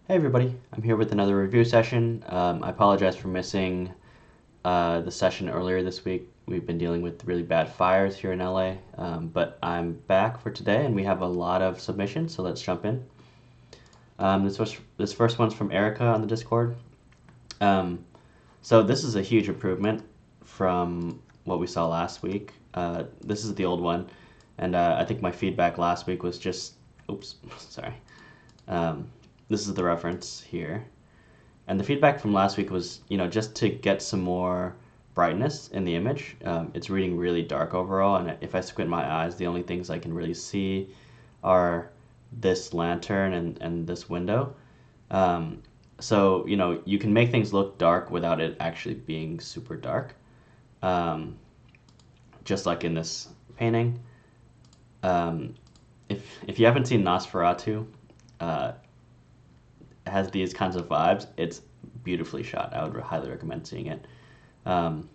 Hey everybody, I'm here with another review session. I apologize for missing the session earlier this week. We've been dealing with really bad fires here in LA, but I'm back for today and we have a lot of submissions, so let's jump in. This first one's from Erika on the Discord. Um, so this is a huge improvement from what we saw last week. This is the old one, and I think my feedback last week was just, oops, sorry. Um, this is the reference here. And the feedback from last week was, just to get some more brightness in the image. It's reading really dark overall, and if I squint my eyes, the only things I can really see are this lantern and this window. So, you can make things look dark without it actually being super dark. Um, just like in this painting. Um, if you haven't seen Nosferatu, uh, it has these kinds of vibes. It's beautifully shot. I would highly recommend seeing it. Um,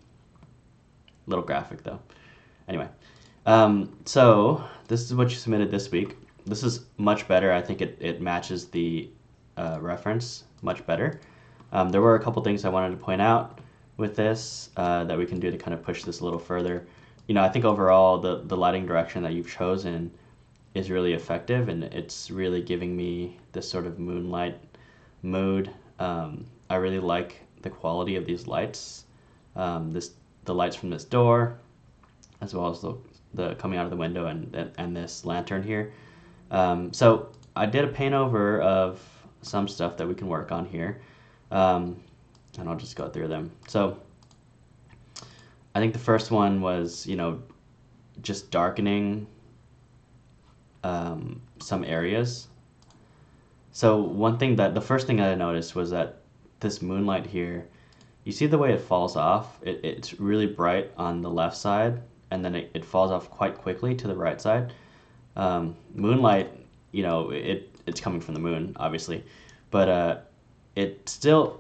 Little graphic though. Anyway, so this is what you submitted this week. This is much better. I think it matches the reference much better. There were a couple things I wanted to point out with this that we can do to kind of push this a little further. I think overall the lighting direction that you've chosen is really effective, and it's really giving me this sort of moonlight mood. I really like the quality of these lights. The lights from this door, as well as the coming out of the window and this lantern here. So I did a paint over of some stuff that we can work on here, and I'll just go through them. So I think the first one was, just darkening some areas. So the first thing that I noticed was that this moonlight here, you see the way it falls off? It's really bright on the left side, and then it falls off quite quickly to the right side. Moonlight, it's coming from the moon, obviously, but it still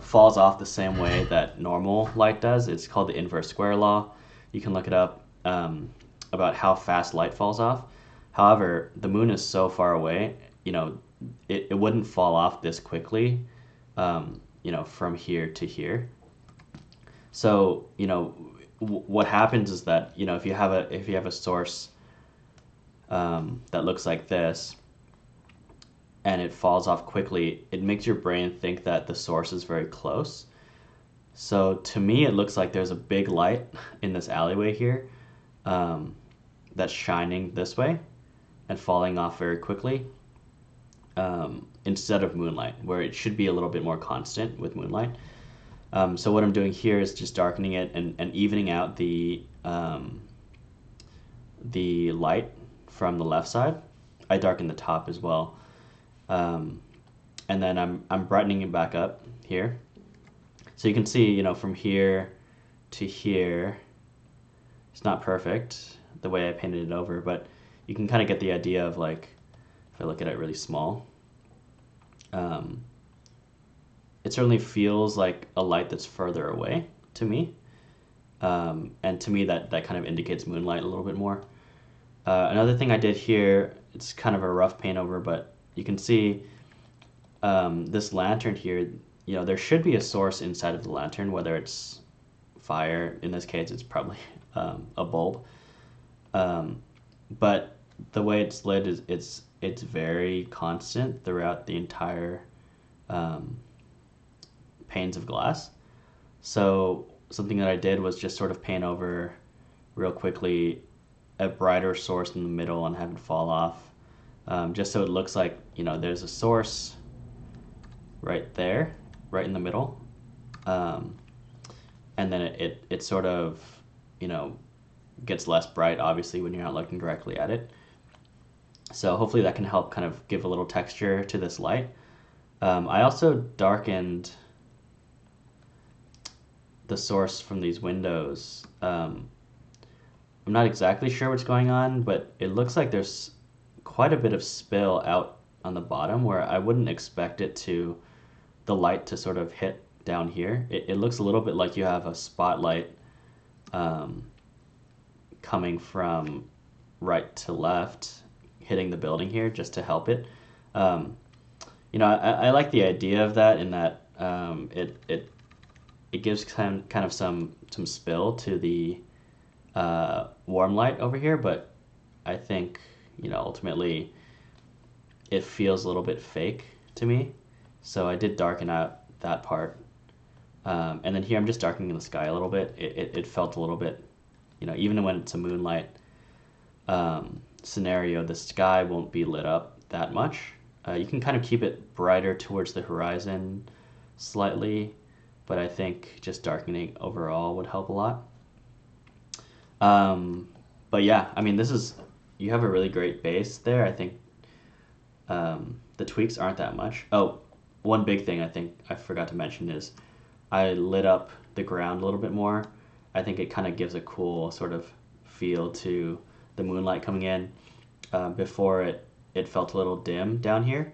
falls off the same way that normal light does. It's called the inverse square law. You can look it up about how fast light falls off. However, the moon is so far away, it wouldn't fall off this quickly, from here to here. So, what happens is that, if you have a source that looks like this, and it falls off quickly, it makes your brain think that the source is very close. So to me, it looks like there's a big light in this alleyway here, that's shining this way and falling off very quickly, instead of moonlight, where it should be a little bit more constant with moonlight. So what I'm doing here is just darkening it and evening out the light from the left side. I darken the top as well. And then I'm brightening it back up here. So you can see, from here to here, it's not perfect the way I painted it over, but you can kind of get the idea of, like, if I look at it really small, it certainly feels like a light that's further away to me. And to me, that kind of indicates moonlight a little bit more. Another thing I did here, it's kind of a rough paint over, but you can see this lantern here. There should be a source inside of the lantern, whether it's fire. In this case, it's probably a bulb. But the way it's lit is it's very constant throughout the entire panes of glass. So something that I did was just sort of paint over real quickly a brighter source in the middle and have it fall off, just so it looks like, there's a source right there, right in the middle, and then it sort of, gets less bright, obviously, when you're not looking directly at it. So hopefully that can help kind of give a little texture to this light. I also darkened the source from these windows. I'm not exactly sure what's going on, but it looks like there's quite a bit of spill out on the bottom where I wouldn't expect the light to sort of hit down here. It looks a little bit like you have a spotlight coming from right to left, hitting the building here just to help it. I like the idea of that in that it gives kind of some spill to the warm light over here, but I think ultimately it feels a little bit fake to me. So I did darken out that part. And then here I'm just darkening the sky a little bit. It felt a little bit, even when it's a moonlight scenario, the sky won't be lit up that much. You can kind of keep it brighter towards the horizon slightly, but I think just darkening overall would help a lot. But yeah, I mean, you have a really great base there. I think the tweaks aren't that much. Oh, one big thing I think I forgot to mention is I lit up the ground a little bit more. I think it kind of gives a cool sort of feel to the moonlight coming in. Before it felt a little dim down here.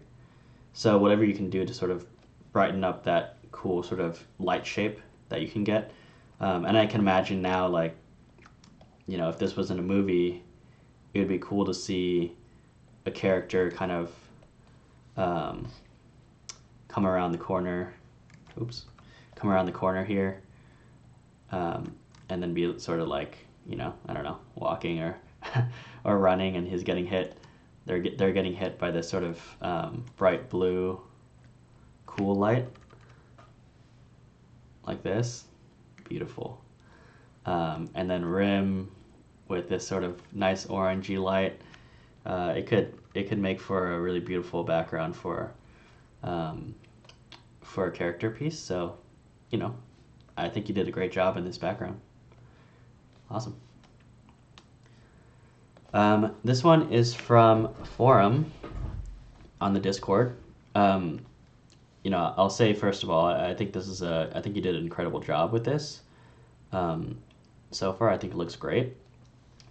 So whatever you can do to sort of brighten up that cool sort of light shape that you can get. And I can imagine now, like, if this was in a movie, it would be cool to see a character kind of come around the corner. Oops. Come around the corner here. And then be sort of like, I don't know, walking or or running, and he's getting hit. They're getting hit by this sort of bright blue, cool light, like this, beautiful. And then rim with this sort of nice orangey light. It could make for a really beautiful background for a character piece. So, I think you did a great job in this background. Awesome. This one is from Forum on the Discord. I'll say first of all, I think I think you did an incredible job with this. So far, I think it looks great.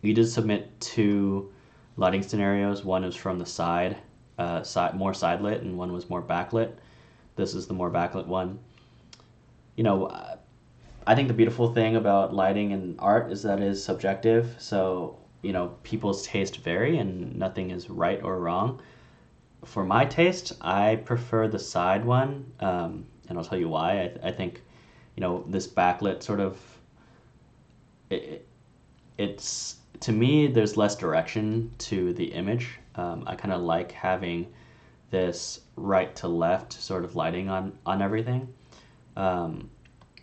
You did submit 2 lighting scenarios. One is from the side, more side lit, and one was more backlit. This is the more backlit one. I think the beautiful thing about lighting and art is that it is subjective. So people's taste vary and nothing is right or wrong. For my taste, I prefer the side one, and I'll tell you why. I think, this backlit sort of, it's, to me, there's less direction to the image. I kind of like having this right to left sort of lighting on everything.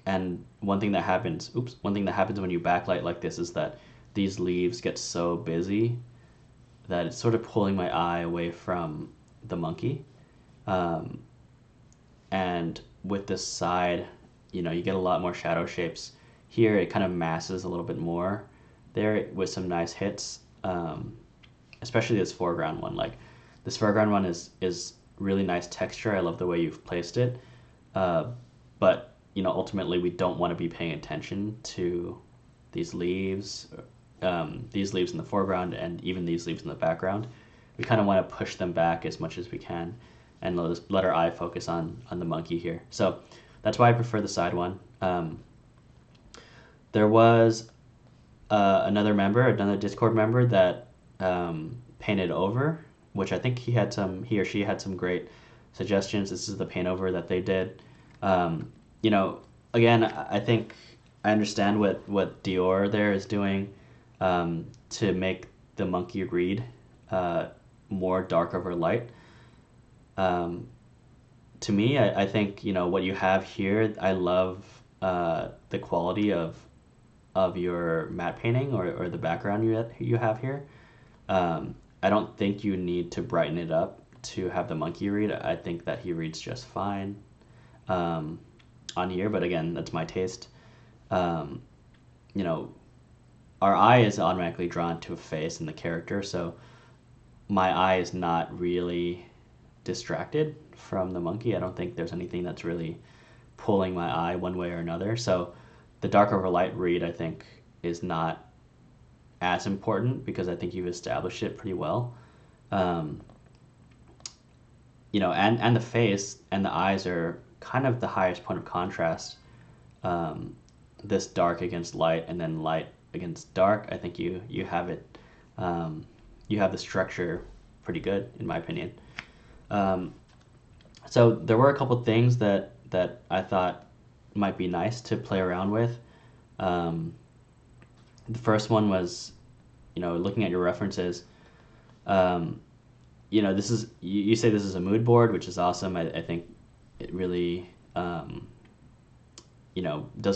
And one thing that happens when you backlight like this is that these leaves get so busy that it's sort of pulling my eye away from the monkey. And with this side, you get a lot more shadow shapes. Here it kind of masses a little bit more there with some nice hits, especially this foreground one. Like, this foreground one is really nice texture. I love the way you've placed it. But, ultimately we don't want to be paying attention to these leaves in the foreground and even these leaves in the background. We kind of want to push them back as much as we can and let our eye focus on the monkey here. So that's why I prefer the side one. There was another Discord member that painted over, which I think he or she had some great suggestions. This is the paint over that they did. Again, I think I understand what Dior there is doing to make the monkey read more dark over light. To me, I think what you have here. I love the quality of your matte painting or the background you have here. I don't think you need to brighten it up to have the monkey read. I think that he reads just fine on here, but again, that's my taste. Our eye is automatically drawn to a face and the character, so my eye is not really distracted from the monkey. I don't think there's anything that's really pulling my eye one way or another. So the dark over light read, I think, is not as important because I think you've established it pretty well. And the face and the eyes are kind of the highest point of contrast. This dark against light and then light against dark. I think you have it. You have the structure pretty good, in my opinion. So there were a couple things that I thought might be nice to play around with. Um, the first one was, looking at your references. Um, this is you say this is a mood board, which is awesome. I think it really does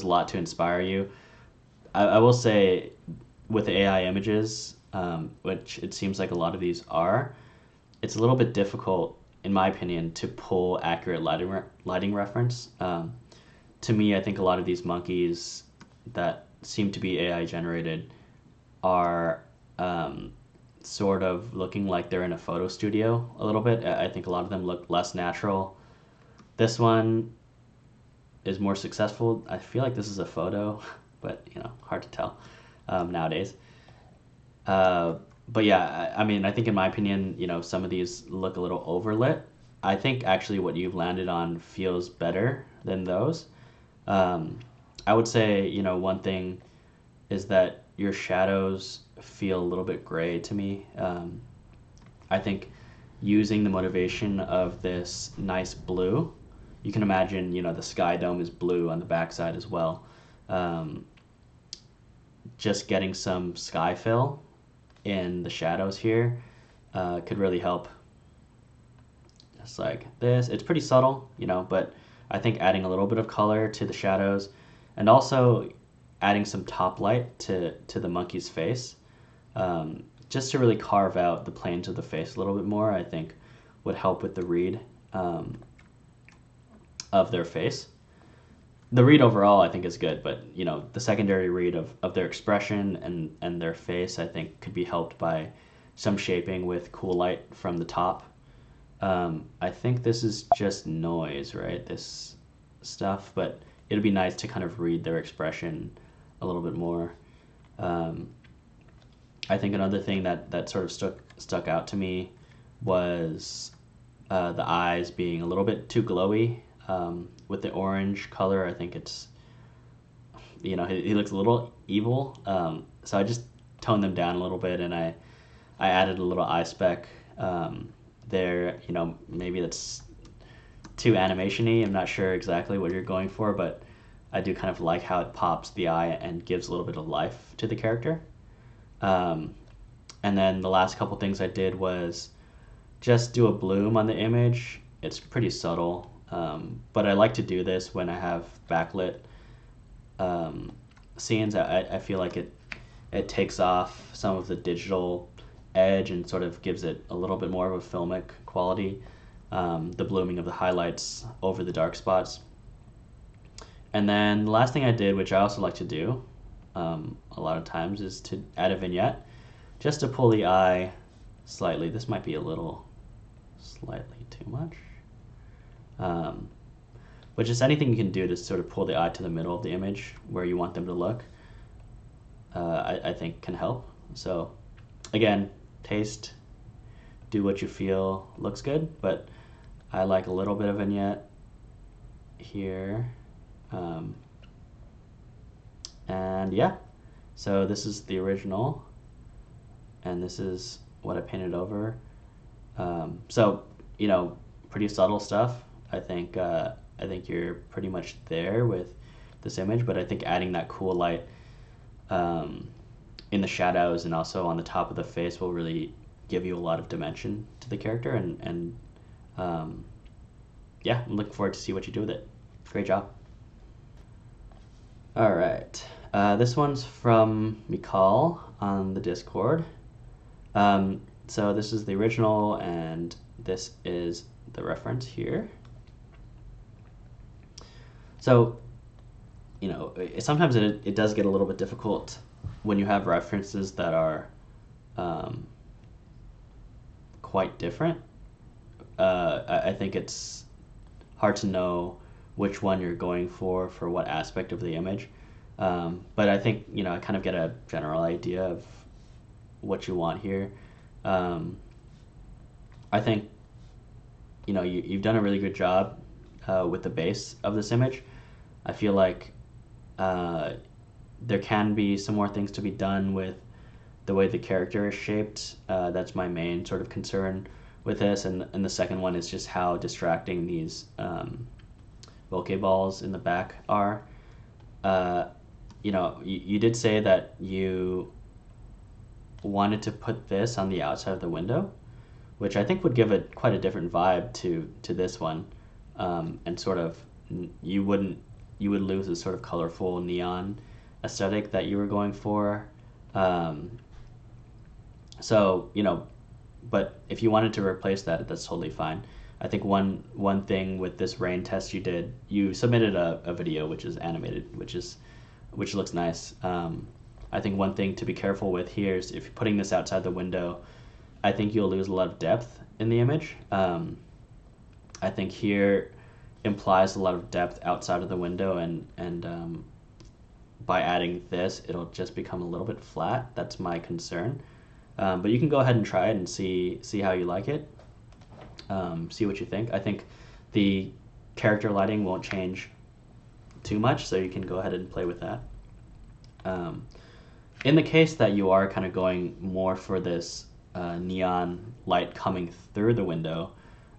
a lot to inspire you. I will say with the AI images, which it seems like a lot of these are, it's a little bit difficult, in my opinion, to pull accurate lighting reference. To me, I think a lot of these monkeys that seem to be AI generated are sort of looking like they're in a photo studio a little bit. I think a lot of them look less natural. This one is more successful. I feel like this is a photo, but hard to tell nowadays. Uh, but yeah, I mean, I think in my opinion, some of these look a little overlit. I think actually what you've landed on feels better than those. Um, I would say, one thing is that your shadows feel a little bit gray to me. I think using the motivation of this nice blue, you can imagine, the sky dome is blue on the backside as well. Um, just getting some sky fill in the shadows here could really help. Just like this. It's pretty subtle, but I think adding a little bit of color to the shadows and also adding some top light to the monkey's face, just to really carve out the planes of the face a little bit more, I think would help with the read of their face. The read overall, I think, is good, but the secondary read of their expression and their face, I think, could be helped by some shaping with cool light from the top. I think this is just noise, right? This stuff, but it'd be nice to kind of read their expression a little bit more. I think another thing that sort of stuck out to me was the eyes being a little bit too glowy. With the orange color, I think it's, he looks a little evil. So I just toned them down a little bit, and I added a little eye speck there. Maybe that's too animation-y. I'm not sure exactly what you're going for, but I do kind of like how it pops the eye and gives a little bit of life to the character. And then the last couple things I did was just do a bloom on the image. It's pretty subtle, but I like to do this when I have backlit scenes. I feel like it takes off some of the digital edge and sort of gives it a little bit more of a filmic quality. The blooming of the highlights over the dark spots. And then the last thing I did, which I also like to do a lot of times, is to add a vignette just to pull the eye slightly. This might be a little slightly too much. But just anything you can do to sort of pull the eye to the middle of the image where you want them to look, I think can help. So again, taste, do what you feel looks good, but I like a little bit of vignette here. And yeah, so this is the original, and this is what I painted over. So pretty subtle stuff. I think you're pretty much there with this image, but I think adding that cool light in the shadows and also on the top of the face will really give you a lot of dimension to the character, and yeah, I'm looking forward to see what you do with it. Great job. All right, this one's from Michal on the Discord. So this is the original, and this is the reference here. So, sometimes it does get a little bit difficult when you have references that are quite different. I think it's hard to know which one you're going for what aspect of the image. But I think, I kind of get a general idea of what you want here. I think, you've done a really good job with the base of this image. I feel like there can be some more things to be done with the way the character is shaped. That's my main sort of concern with this, and the second one is just how distracting these bokeh balls in the back are. Uh, you did say that you wanted to put this on the outside of the window, which I think would give it quite a different vibe to this one, and sort of you would lose this sort of colorful neon aesthetic that you were going for. Um, so but if you wanted to replace that, that's totally fine. I think one thing with this rain test you submitted a video which is animated, which looks nice. I think one thing to be careful with here is if you're putting this outside the window, I think you'll lose a lot of depth in the image. I think here implies a lot of depth outside of the window, and by adding this, it'll just become a little bit flat. That's my concern. But you can go ahead and try it and see how you like it. See what you think. I think the character lighting won't change too much, so you can go ahead and play with that. In the case that you are kind of going more for this neon light coming through the window,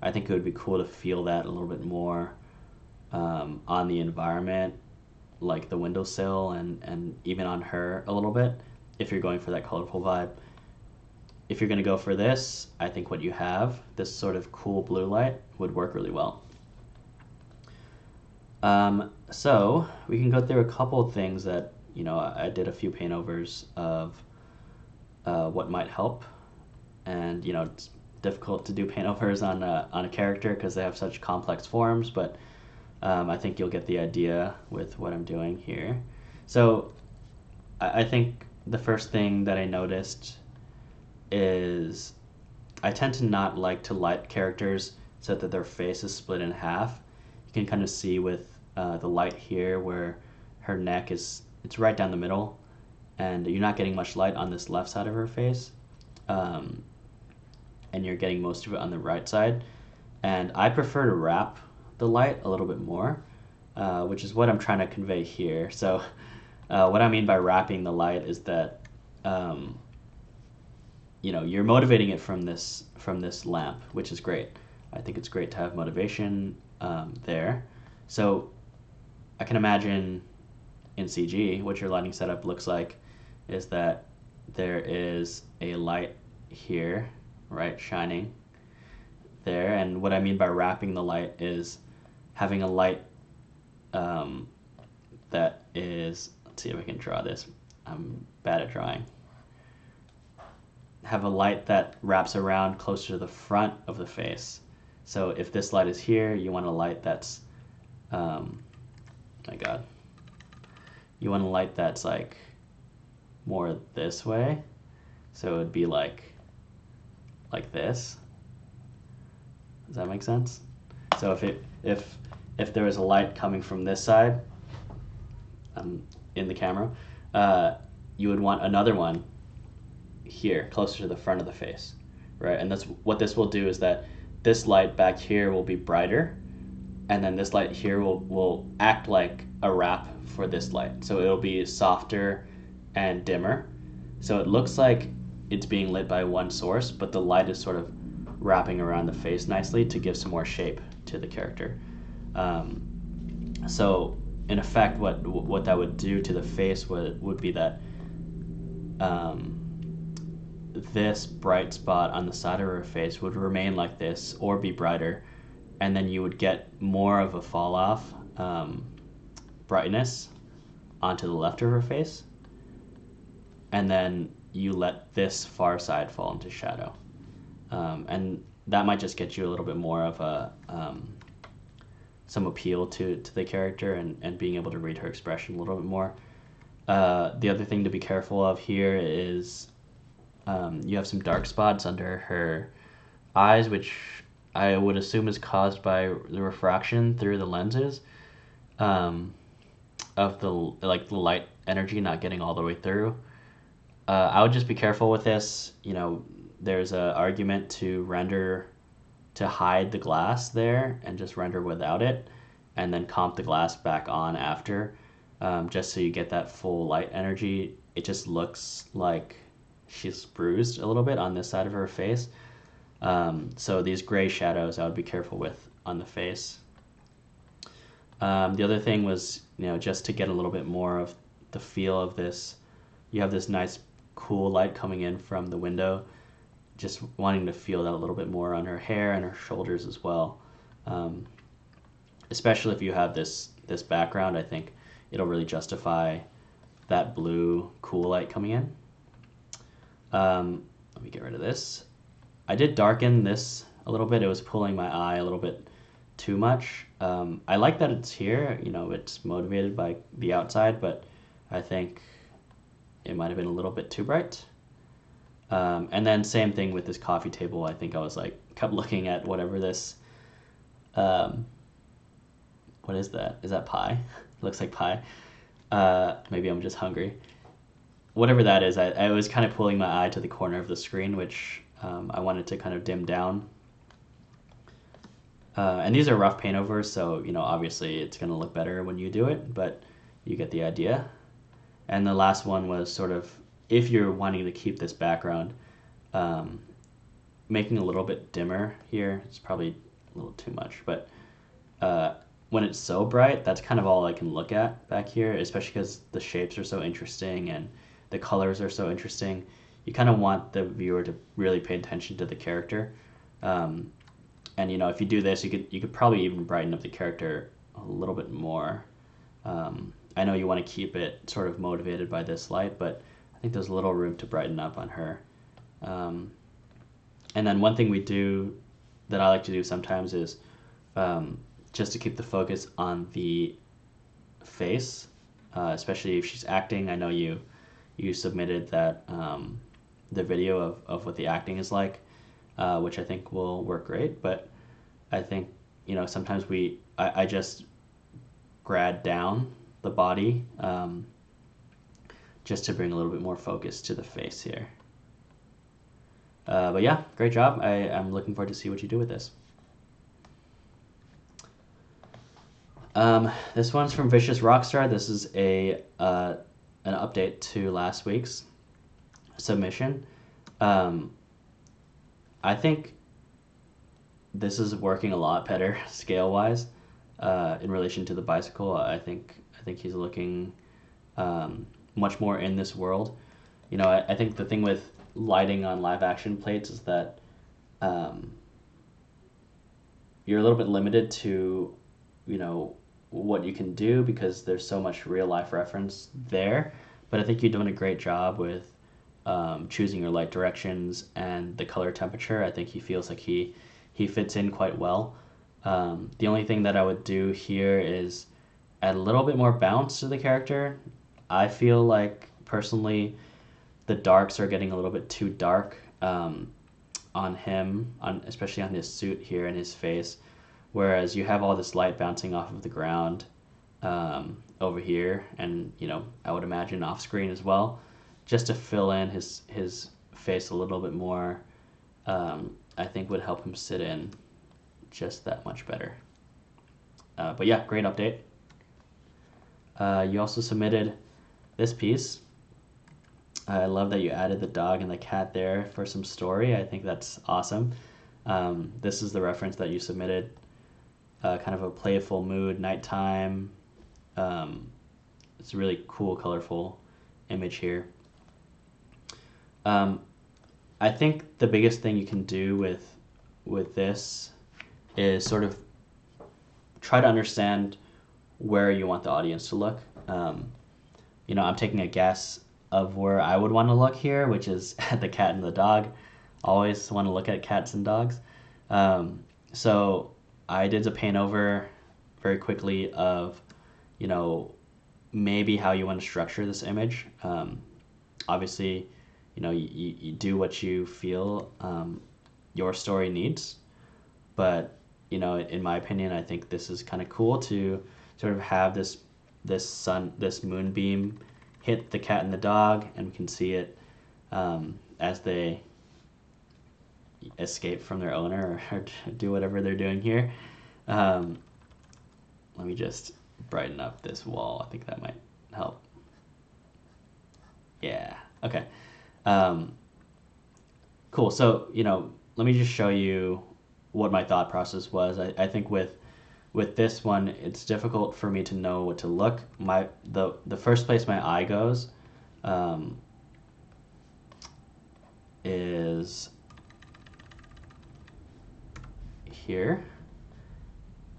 I think it would be cool to feel that a little bit more on the environment, like the windowsill and even on her a little bit, if you're going for that colorful vibe. If you're going to go for this, I think what you have, this sort of cool blue light, would work really well. So we can go through a couple of things that, I did a few paint overs of what might help. And, it's difficult to do paint overs on a character because they have such complex forms, but I think you'll get the idea with what I'm doing here. So I think the first thing that I noticed is I tend to not like to light characters so that their face is split in half. You can kind of see with the light here where her neck it's right down the middle, and you're not getting much light on this left side of her face, and you're getting most of it on the right side. And I prefer to wrap the light a little bit more, which is what I'm trying to convey here. So what I mean by wrapping the light is that you're motivating it from this lamp, which is great. I think it's great to have motivation there. So I can imagine in CG what your lighting setup looks like is that there is a light here, right, shining there. And what I mean by wrapping the light is having a light that is, let's see if I can draw this. I'm bad at drawing. Have a light that wraps around closer to the front of the face. So if this light is here, you want a light that's, my God, you want a light that's like more this way. So it would be like this. Does that make sense? So if there was a light coming from this side, in the camera, you would want another one here, closer to the front of the face, right? And that's what this will do, is that this light back here will be brighter, and then this light here will act like a wrap for this light. So it'll be softer and dimmer. So it looks like it's being lit by one source, but the light is sort of wrapping around the face nicely to give some more shape to the character. So in effect, what that would do to the face would be that this bright spot on the side of her face would remain like this or be brighter, and then you would get more of a fall off brightness onto the left of her face, and then you let this far side fall into shadow, and that might just get you a little bit more of a some appeal to the character and being able to read her expression a little bit more. The other thing to be careful of here is you have some dark spots under her eyes, which I would assume is caused by the refraction through the lenses of the light energy not getting all the way through. I would just be careful with this. There's an argument to hide the glass there and just render without it, and then comp the glass back on after, just so you get that full light energy. It just looks like she's bruised a little bit on this side of her face. So these gray shadows I would be careful with on the face. The other thing was, just to get a little bit more of the feel of this, you have this nice cool light coming in from the window, just wanting to feel that a little bit more on her hair and her shoulders as well. Especially if you have this background, I think it'll really justify that blue cool light coming in. Let me get rid of this. I did darken this a little bit. It was pulling my eye a little bit too much. I like that it's here. It's motivated by the outside, but I think it might have been a little bit too bright. And then same thing with this coffee table. I think I was kept looking at whatever this, what is that? Is that pie? It looks like pie. Maybe I'm just hungry. Whatever that is, I was kind of pulling my eye to the corner of the screen, which I wanted to kind of dim down. And these are rough paint overs, so obviously it's going to look better when you do it, but you get the idea. And the last one was sort of, if you're wanting to keep this background, making a little bit dimmer here. It's probably a little too much, but when it's so bright, that's kind of all I can look at back here, especially because the shapes are so interesting and the colors are so interesting. You kind of want the viewer to really pay attention to the character. And if you do this, you could probably even brighten up the character a little bit more. I know you want to keep it sort of motivated by this light, but I think there's a little room to brighten up on her. And then one thing we do that I like to do sometimes is just to keep the focus on the face, especially if she's acting. I know you submitted that the video of what the acting is like, which I think will work great. But I think sometimes I just grad down the body just to bring a little bit more focus to the face here. But yeah, great job. I'm looking forward to see what you do with this. This one's from Vicious Rockstar. This is an update to last week's submission. I think this is working a lot better scale-wise in relation to the bicycle. I think he's looking much more in this world. I think the thing with lighting on live action plates is that you're a little bit limited to what you can do because there's so much real life reference there. But I think you're doing a great job with choosing your light directions and the color temperature. I think he feels like he fits in quite well. The only thing that I would do here is add a little bit more bounce to the character. I feel like personally the darks are getting a little bit too dark on him, especially on his suit here and his face, whereas you have all this light bouncing off of the ground over here, and I would imagine off screen as well, just to fill in his face a little bit more. I think would help him sit in just that much better. But yeah, great update. You also submitted this piece. I love that you added the dog and the cat there for some story. I think that's awesome. This is the reference that you submitted. Kind of a playful mood, nighttime. It's a really cool, colorful image here. I think the biggest thing you can do with this is sort of try to understand where you want the audience to look. I'm taking a guess of where I would want to look here, which is at the cat and the dog. Always want to look at cats and dogs. So I did a paint over very quickly of, maybe how you want to structure this image. Obviously, you do what you feel your story needs. But, in my opinion, I think this is kind of cool to sort of have this moonbeam hit the cat and the dog, and we can see it as they escape from their owner or do whatever they're doing here. Let me just brighten up this wall. I think that might help. Yeah, okay. Cool. So, let me just show you what my thought process was. I think with this one, it's difficult for me to know what to look. The first place my eye goes is here,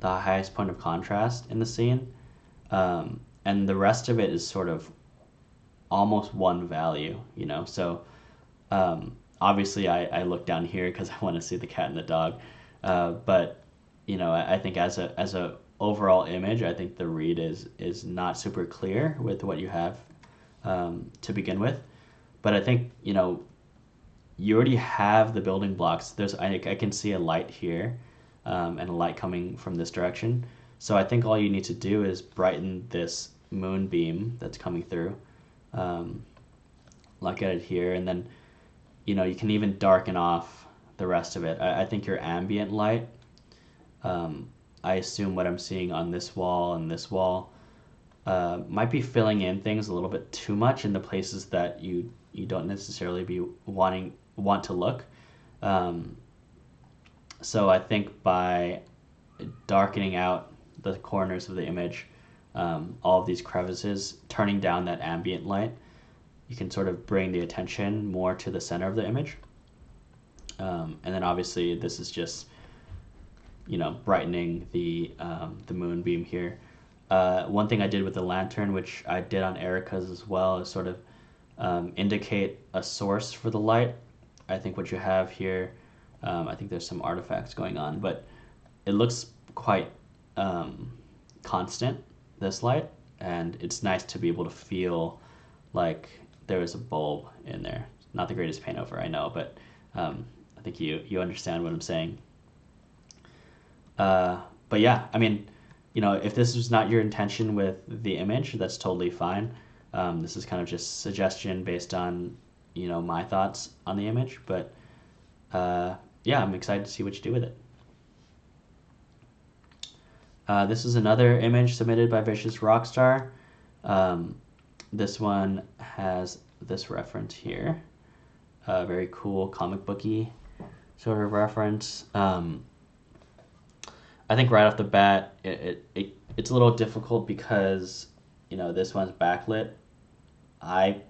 the highest point of contrast in the scene, and the rest of it is sort of almost one value, you know. So obviously, I look down here because I want to see the cat and the dog, but you know, I think as a overall image, I think the read is not super clear with what you have to begin with. But I think, you know, you already have the building blocks. I can see a light here, and a light coming from this direction. So I think all you need to do is brighten this moonbeam that's coming through. Look at it here, and then, you know, you can even darken off the rest of it. I think your ambient light, I assume what I'm seeing on this wall and this wall, might be filling in things a little bit too much in the places that you don't necessarily want to look. So I think by darkening out the corners of the image, all of these crevices, turning down that ambient light, you can sort of bring the attention more to the center of the image. And then obviously this is just, you know, brightening the moonbeam here. One thing I did with the lantern, which I did on Erika's as well, is sort of indicate a source for the light. I think what you have here, I think there's some artifacts going on, but it looks quite constant, this light, and it's nice to be able to feel like there is a bulb in there. Not the greatest paint over, I know, but I think you understand what I'm saying. But yeah, I mean, you know, if this was not your intention with the image, that's totally fine. This is kind of just suggestion based on, you know, my thoughts on the image, but yeah, I'm excited to see what you do with it. This is another image submitted by Vicious Rockstar. This one has this reference here. Very cool comic booky sort of reference. I think right off the bat, it's a little difficult because, you know, this one's backlit. I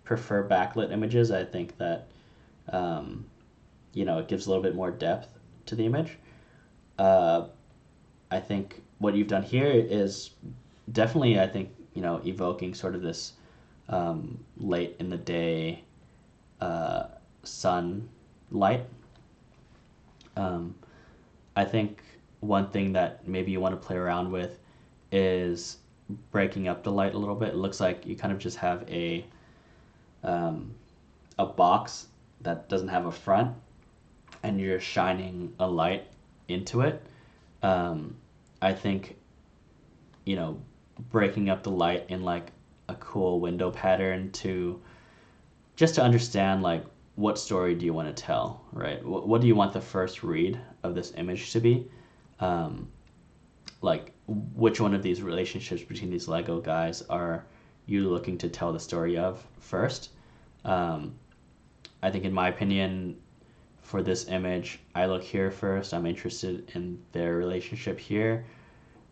prefer backlit images. I think that, you know, it gives a little bit more depth to the image. I think what you've done here is definitely, I think, you know, evoking sort of this late in the day sunlight. I think one thing that maybe you want to play around with is breaking up the light a little bit. It looks like you kind of just have a box that doesn't have a front, and you're shining a light into it. I think, you know, breaking up the light in like a cool window pattern to just to understand like what story do you want to tell, right? What do you want the first read of this image to be? Like which one of these relationships between these Lego guys are you looking to tell the story of first? I think in my opinion, for this image, I look here first. I'm interested in their relationship here.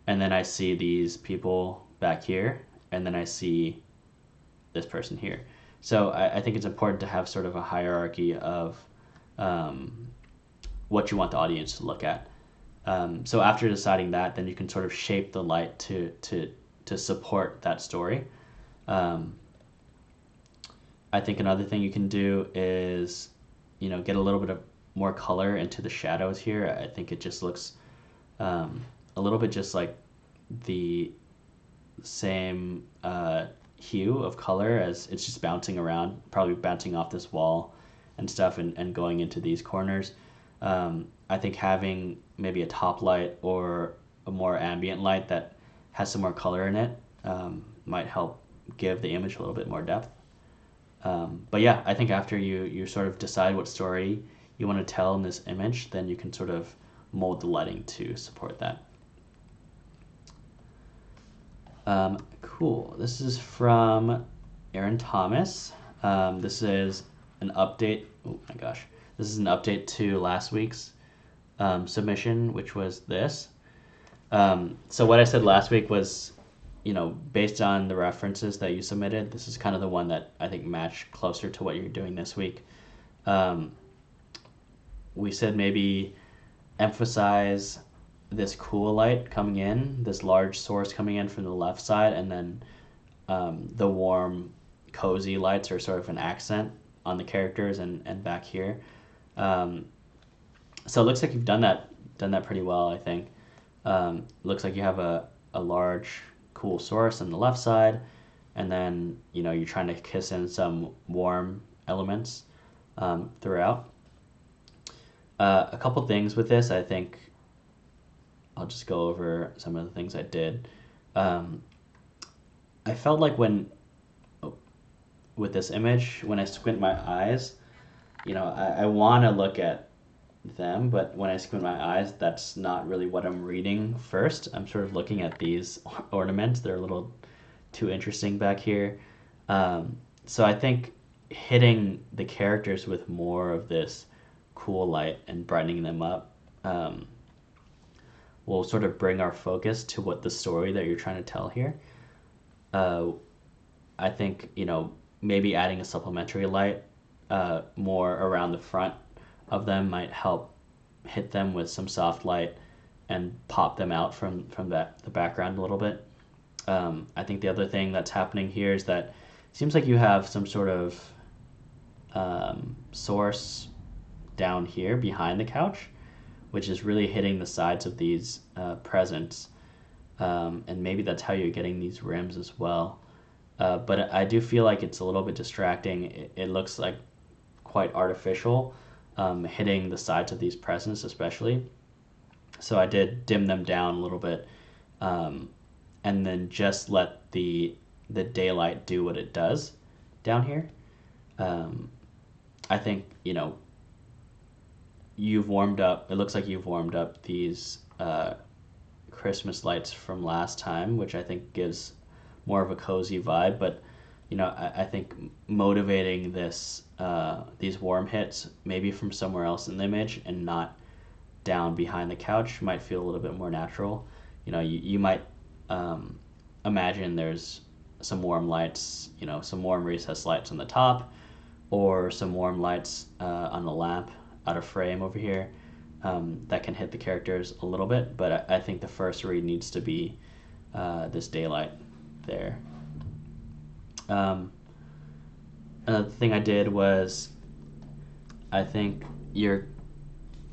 And then I see these people back here. And then I see this person here. So I think it's important to have sort of a hierarchy of what you want the audience to look at. So after deciding that, then you can sort of shape the light to support that story. I think another thing you can do is, you know, get a little bit of more color into the shadows here. I think it just looks a little bit just like the same hue of color as it's just bouncing around, probably bouncing off this wall and stuff and going into these corners. I think having maybe a top light or a more ambient light that has some more color in it might help give the image a little bit more depth. But yeah, I think after you sort of decide what story you want to tell in this image, then you can sort of mold the lighting to support that. Cool. This is from Aaron Thomas. This is an update. Oh my gosh. This is an update to last week's submission, which was this. So what I said last week was, based on the references that you submitted, this is kind of the one that I think matched closer to what you're doing this week. We said maybe emphasize this cool light coming in, this large source coming in from the left side, and then the warm, cozy lights are sort of an accent on the characters and back here. So it looks like you've done that pretty well, I think. Looks like you have a large, cool source on the left side, and then you're trying to kiss in some warm elements throughout. A couple things with this, I think. I'll just go over some of the things I did. I felt like with this image, when I squint my eyes, I want to look at them, but when I squint my eyes, that's not really what I'm reading first. I'm sort of looking at these ornaments. They're a little too interesting back here. So I think hitting the characters with more of this cool light and brightening them up will sort of bring our focus to what the story that you're trying to tell here. I think, maybe adding a supplementary light more around the front of them might help hit them with some soft light and pop them out from the background a little bit. I think the other thing that's happening here is that it seems like you have some sort of source down here behind the couch, which is really hitting the sides of these presents. And maybe that's how you're getting these rims as well. But I do feel like it's a little bit distracting. It looks like quite artificial, hitting the sides of these presents especially. So I did dim them down a little bit, and then just let the daylight do what it does down here. I think, you've warmed up, it looks like you've warmed up these Christmas lights from last time, which I think gives more of a cozy vibe. But I think motivating these warm hits maybe from somewhere else in the image and not down behind the couch might feel a little bit more natural. You might imagine there's some warm lights, some warm recessed lights on the top, or some warm lights on the lamp out of frame over here that can hit the characters a little bit. But I think the first read needs to be this daylight there. Another thing I did was, I think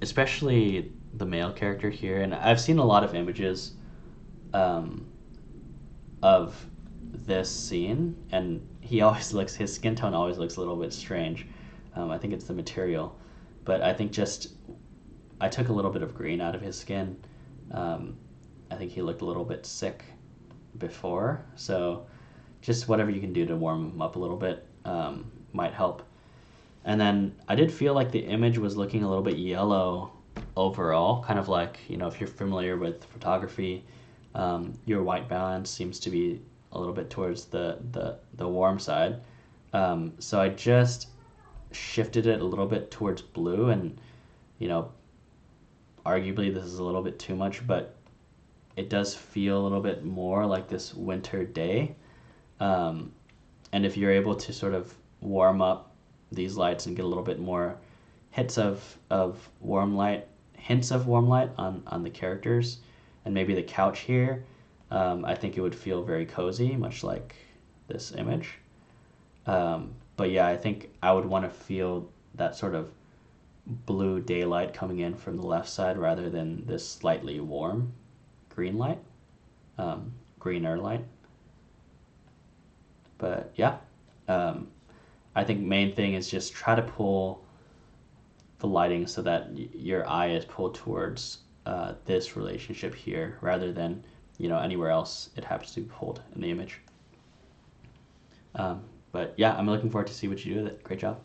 especially the male character here, and I've seen a lot of images of this scene, and his skin tone always looks a little bit strange. I think it's the material, but I think I took a little bit of green out of his skin. I think he looked a little bit sick before, so just whatever you can do to warm him up a little bit might help. And then I did feel like the image was looking a little bit yellow overall, kind of like, if you're familiar with photography, your white balance seems to be a little bit towards the warm side. So I just shifted it a little bit towards blue, and arguably this is a little bit too much, but it does feel a little bit more like this winter day. And if you're able to sort of warm up these lights and get a little bit more hints of warm light on the characters and maybe the couch here, I think it would feel very cozy, much like this image. But yeah, I think I would want to feel that sort of blue daylight coming in from the left side rather than this slightly warm green light, greener light. But yeah, I think main thing is just try to pull the lighting so that your eye is pulled towards this relationship here rather than anywhere else it happens to be pulled in the image. But yeah, I'm looking forward to see what you do with it. Great job.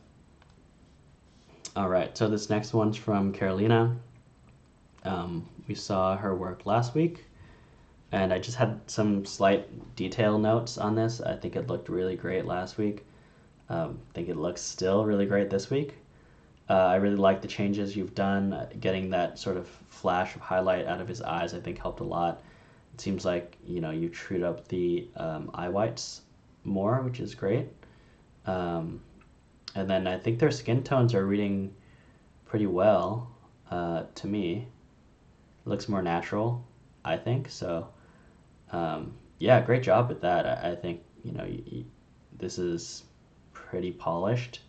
All right, so this next one's from Carolina. We saw her work last week, and I just had some slight detail notes on this. I think it looked really great last week. I think it looks still really great this week. I really like the changes you've done. Getting that sort of flash of highlight out of his eyes, I think, helped a lot. It seems like you trued up the eye whites more, which is great. Um, and then I think their skin tones are reading pretty well to me. It looks more natural, I think. So yeah, great job with that. I think this is pretty polished.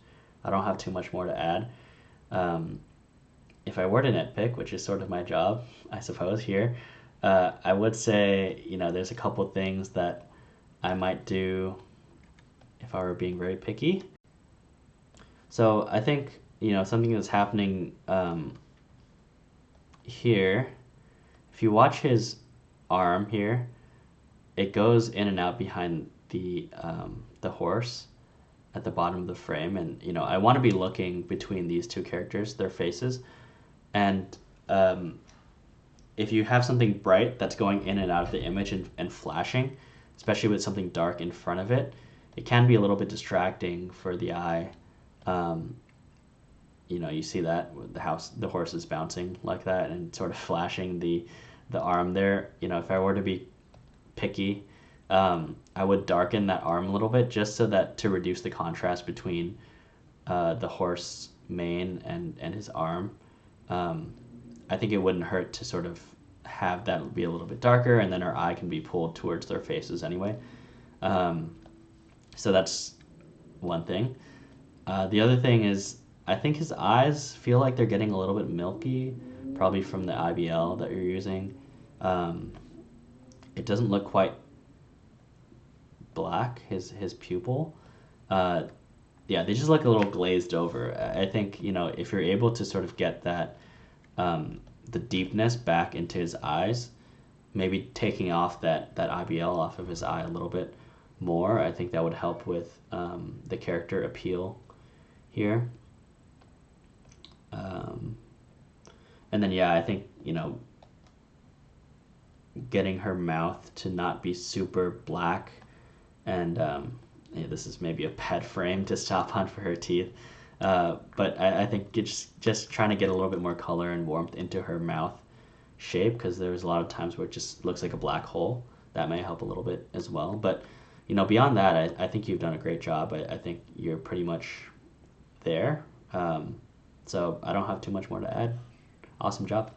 I don't have too much more to add. Um, if I were to nitpick, which is sort of my job, I suppose here, I would say there's a couple things that I might do if I were being very picky. So I think something that's happening here. If you watch his arm here, it goes in and out behind the horse at the bottom of the frame, and I want to be looking between these two characters, their faces, and if you have something bright that's going in and out of the image and flashing, especially with something dark in front of it, it can be a little bit distracting for the eye. Um, you see that the horse is bouncing like that and sort of flashing the arm there. If I were to be picky, I would darken that arm a little bit just so that to reduce the contrast between the horse mane and his arm. I think it wouldn't hurt to sort of have that be a little bit darker, and then our eye can be pulled towards their faces anyway. Um, so that's one thing. The other thing is, I think his eyes feel like they're getting a little bit milky, probably from the IBL that you're using. Um, it doesn't look quite black, his pupil. Uh, yeah, they just look a little glazed over. I think if you're able to sort of get that the deepness back into his eyes, maybe taking off that IBL off of his eye a little bit more, I think that would help with the character appeal here. Um, and then yeah, I think getting her mouth to not be super black, and yeah, this is maybe a pet frame to stop on for her teeth. But I think it's just trying to get a little bit more color and warmth into her mouth shape, because there's a lot of times where it just looks like a black hole. That may help a little bit as well. But beyond that, I think you've done a great job. I think you're pretty much there. So I don't have too much more to add. Awesome job.